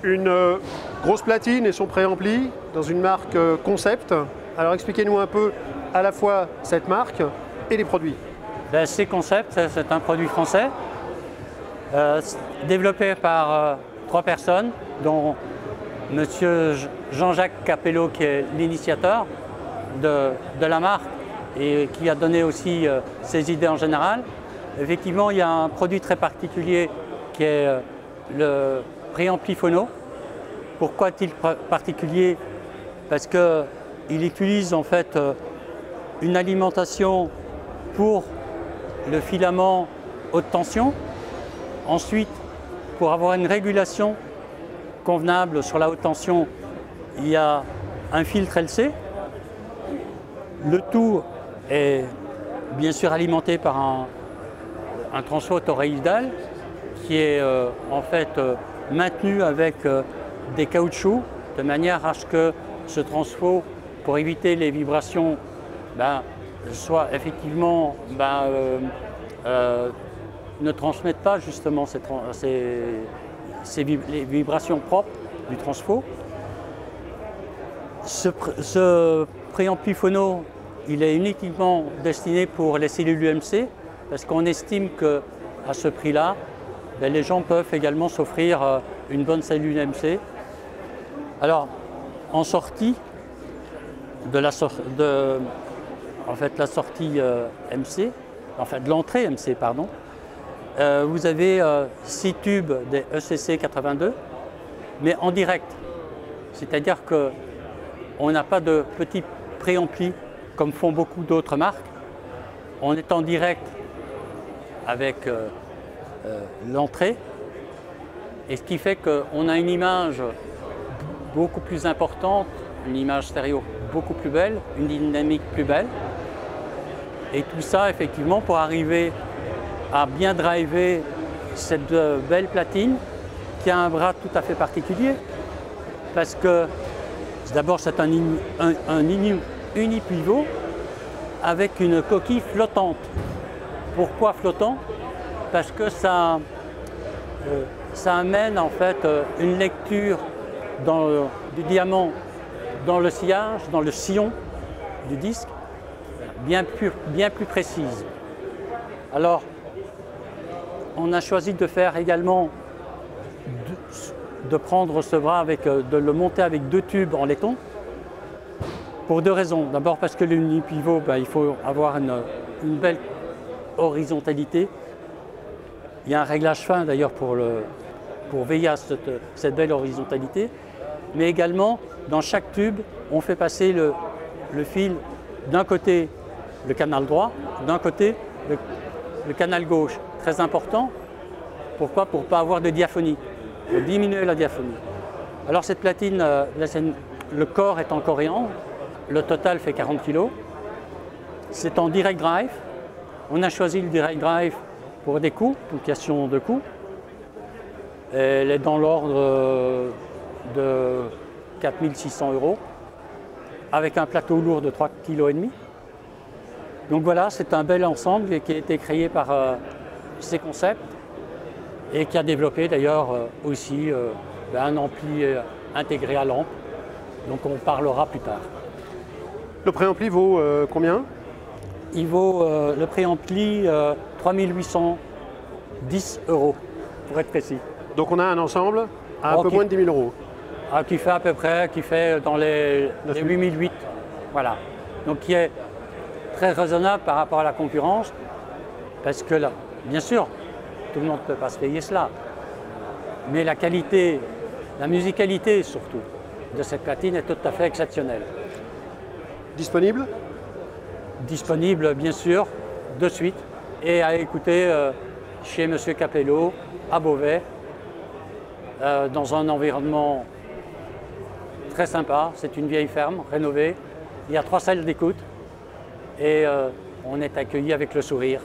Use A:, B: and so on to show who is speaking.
A: Une grosse platine et son préampli dans une marque concept. Alors expliquez-nous un peu à la fois cette marque et les produits.
B: C-Concept, c'est un produit français développé par 3 personnes, dont Monsieur Jean-Jacques Capello, qui est l'initiateur de la marque et qui a donné aussi ses idées en général. Effectivement, il y a un produit très particulier qui est le préampli phono. Pourquoi est-il particulier? Parce qu'il utilise en fait une alimentation pour le filament haute tension. Ensuite, pour avoir une régulation convenable sur la haute tension, il y a un filtre LC. Le tout est bien sûr alimenté par un transfo toroïdal qui est en fait maintenu avec des caoutchoucs de manière à ce que ce transfo, pour éviter les vibrations, soit effectivement ne transmette pas justement les vibrations propres du transfo. Ce préampli phono, il est uniquement destiné pour les cellules UMC, parce qu'on estime qu'à ce prix-là, les gens peuvent également s'offrir une bonne cellule UMC. Alors, en sortie de la sortie MC, enfin de l'entrée MC, pardon, vous avez 6 tubes des ECC 82, mais en direct. C'est-à-dire qu'on n'a pas de petits préamplis comme font beaucoup d'autres marques. On est en direct avec l'entrée, et ce qui fait qu'on a une image beaucoup plus importante, une image stéréo beaucoup plus belle, une dynamique plus belle. Et tout ça, effectivement, pour arriver à bien driver cette belle platine qui a un bras tout à fait particulier, parce que d'abord c'est un unipivot avec une coquille flottante. Pourquoi flottant? Parce que ça amène en fait une lecture du diamant dans le sillage, dans le sillon du disque, bien plus précise. Alors, on a choisi de faire également, de prendre ce bras, de le monter avec 2 tubes en laiton, pour 2 raisons. D'abord parce que l'unipivot, il faut avoir une belle horizontalité. Il y a un réglage fin d'ailleurs pour veiller à cette belle horizontalité. Mais également, dans chaque tube, on fait passer le fil d'un côté le canal droit, d'un côté le canal gauche. Très important. Pourquoi? Pour ne pas avoir de diaphonie, pour diminuer la diaphonie. Alors cette platine, le corps est en coriandre, le total fait 40 kg. C'est en direct drive. On a choisi le direct drive pour des coûts, une question de coûts. Elle est dans l'ordre de 4 600 €, avec un plateau lourd de 3,5 kg. Donc voilà, c'est un bel ensemble qui a été créé par C-Concept et qui a développé d'ailleurs aussi un ampli intégré à lampe, donc on parlera plus tard.
A: Le préampli vaut combien?
B: Il vaut le préampli 3 810 €, pour être précis.
A: Donc on a un ensemble à un peu moins de 10 000 €.
B: Qui fait à peu près, qui fait dans les 8 008, voilà. Donc qui est très raisonnable par rapport à la concurrence, parce que là, bien sûr, tout le monde ne peut pas se payer cela, mais la qualité, la musicalité surtout, de cette platine est tout à fait exceptionnelle.
A: Disponible?
B: Disponible, bien sûr, de suite, et à écouter chez Monsieur Capello, à Beauvais, dans un environnement très sympa. C'est une vieille ferme rénovée. Il y a 3 salles d'écoute et on est accueilli avec le sourire.